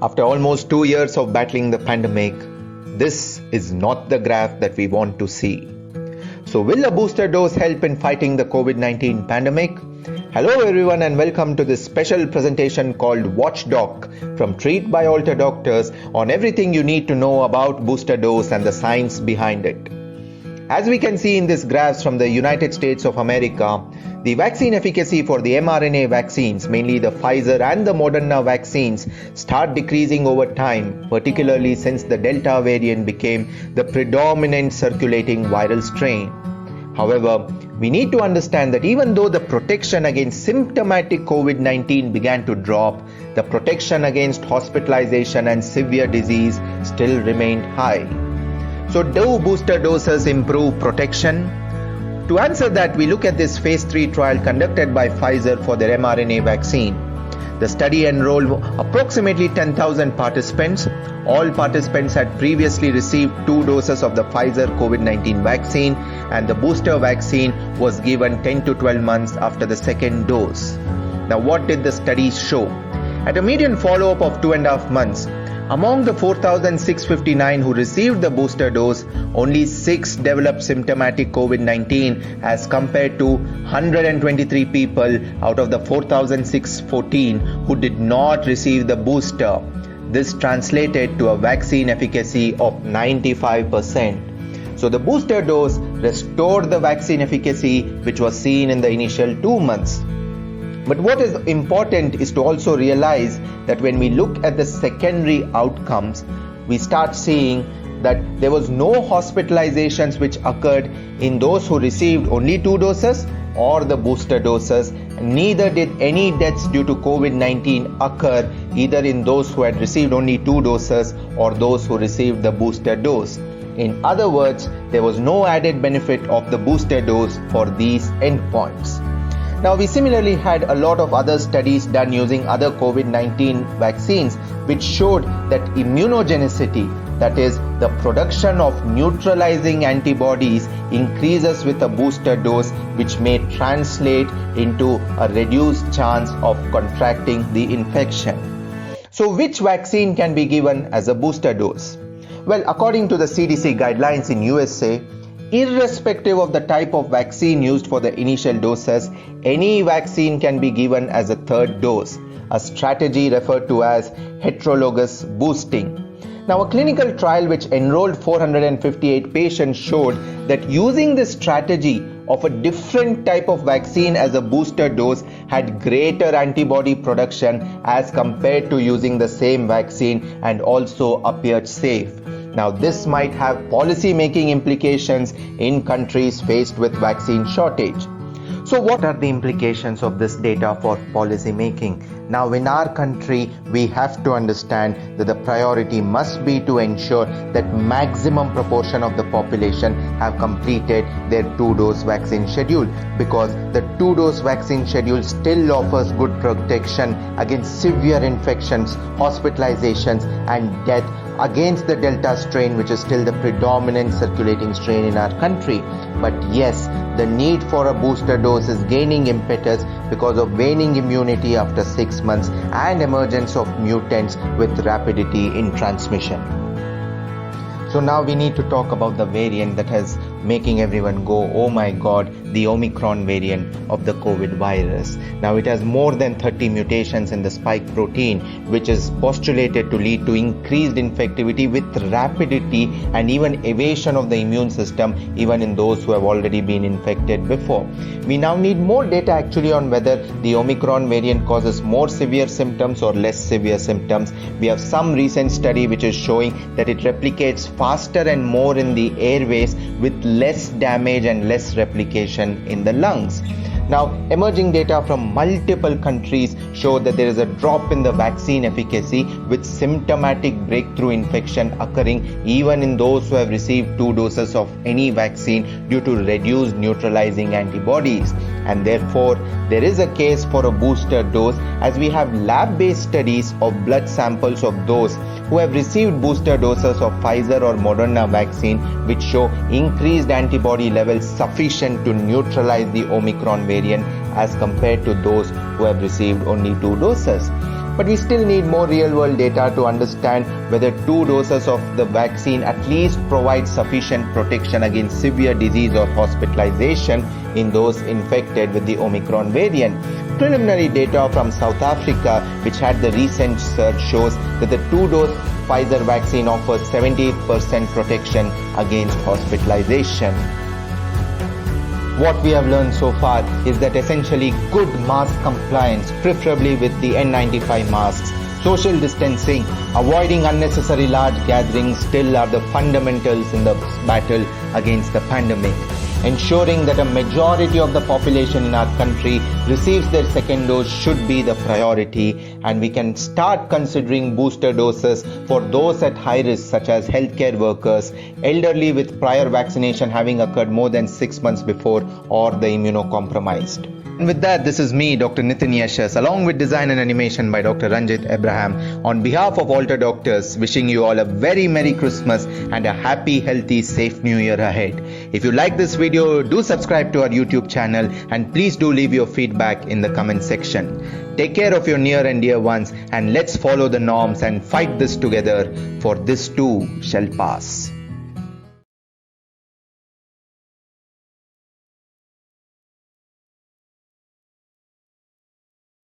After almost 2 years of battling the pandemic, this is not the graph that we want to see. So, will a booster dose help in fighting the COVID-19 pandemic? Hello everyone and welcome to this special presentation called Watchdog from Treat by Alter Doctors on everything you need to know about booster dose and the science behind it. As we can see in these graphs from the United States of America, the vaccine efficacy for the mRNA vaccines, mainly the Pfizer and the Moderna vaccines, start decreasing over time, particularly since the Delta variant became the predominant circulating viral strain. However, we need to understand that even though the protection against symptomatic COVID-19 began to drop, the protection against hospitalization and severe disease still remained high. So, do booster doses improve protection? To answer that, we look at this phase 3 trial conducted by Pfizer for their mRNA vaccine. The study enrolled approximately 10,000 participants. All participants had previously received 2 doses of the Pfizer COVID-19 vaccine, and the booster vaccine was given 10 to 12 months after the second dose. Now, what did the study show? At a median follow-up of 2.5 months, among the 4,659 who received the booster dose, only 6 developed symptomatic COVID-19 as compared to 123 people out of the 4,614 who did not receive the booster. This translated to a vaccine efficacy of 95%. So the booster dose restored the vaccine efficacy which was seen in the initial 2 months. But what is important is to also realize that when we look at the secondary outcomes, we start seeing that there was no hospitalizations which occurred in those who received only 2 doses or the booster doses. Neither did any deaths due to COVID-19 occur either in those who had received only 2 doses or those who received the booster dose. In other words, there was no added benefit of the booster dose for these endpoints. Now, we similarly had a lot of other studies done using other COVID-19 vaccines which showed that immunogenicity, that is, the production of neutralizing antibodies, increases with a booster dose, which may translate into a reduced chance of contracting the infection. So, which vaccine can be given as a booster dose? Well, according to the CDC guidelines in USA, irrespective of the type of vaccine used for the initial doses, any vaccine can be given as a third dose, a strategy referred to as heterologous boosting. Now, a clinical trial which enrolled 458 patients showed that using this strategy of a different type of vaccine as a booster dose had greater antibody production as compared to using the same vaccine and also appeared safe. Now, this might have policy-making implications in countries faced with vaccine shortage. So, what are the implications of this data for policy making? Now, in our country, we have to understand that the priority must be to ensure that maximum proportion of the population have completed their 2-dose vaccine schedule, because the 2-dose vaccine schedule still offers good protection against severe infections, hospitalizations, and death against the Delta strain, which is still the predominant circulating strain in our country. But yes, the need for a booster dose is gaining impetus because of waning immunity after 6 months and emergence of mutants with rapidity in transmission. So now we need to talk about the variant that has making everyone go, oh my god, the Omicron variant of the COVID virus. Now it has more than 30 mutations in the spike protein, which is postulated to lead to increased infectivity with rapidity and even evasion of the immune system, even in those who have already been infected before. We now need more data actually on whether the Omicron variant causes more severe symptoms or less severe symptoms. We have some recent study which is showing that it replicates faster and more in the airways with less damage and less replication in the lungs. Now, emerging data from multiple countries show that there is a drop in the vaccine efficacy with symptomatic breakthrough infection occurring even in those who have received 2 doses of any vaccine due to reduced neutralizing antibodies. And therefore, there is a case for a booster dose, as we have lab-based studies of blood samples of those who have received booster doses of Pfizer or Moderna vaccine, which show increased antibody levels sufficient to neutralize the Omicron variant as compared to those who have received only 2 doses. But we still need more real-world data to understand whether 2 doses of the vaccine at least provide sufficient protection against severe disease or hospitalization in those infected with the Omicron variant. Preliminary data from South Africa, which had the recent surge, shows that the 2-dose Pfizer vaccine offers 78% protection against hospitalization. What we have learned so far is that essentially good mask compliance, preferably with the N95 masks, social distancing, avoiding unnecessary large gatherings still are the fundamentals in the battle against the pandemic. Ensuring that a majority of the population in our country receives their second dose should be the priority, and we can start considering booster doses for those at high risk such as healthcare workers, elderly with prior vaccination having occurred more than 6 months before, or the immunocompromised. And with that, this is me, Dr. Nitin Yashas, along with design and animation by Dr. Ranjit Abraham, on behalf of Alter Doctors, wishing you all a very Merry Christmas and a happy, healthy, safe New Year ahead. If you like this video, do subscribe to our YouTube channel and please do leave your feedback in the comment section. Take care of your near and dear ones, and let's follow the norms and fight this together, for this too shall pass.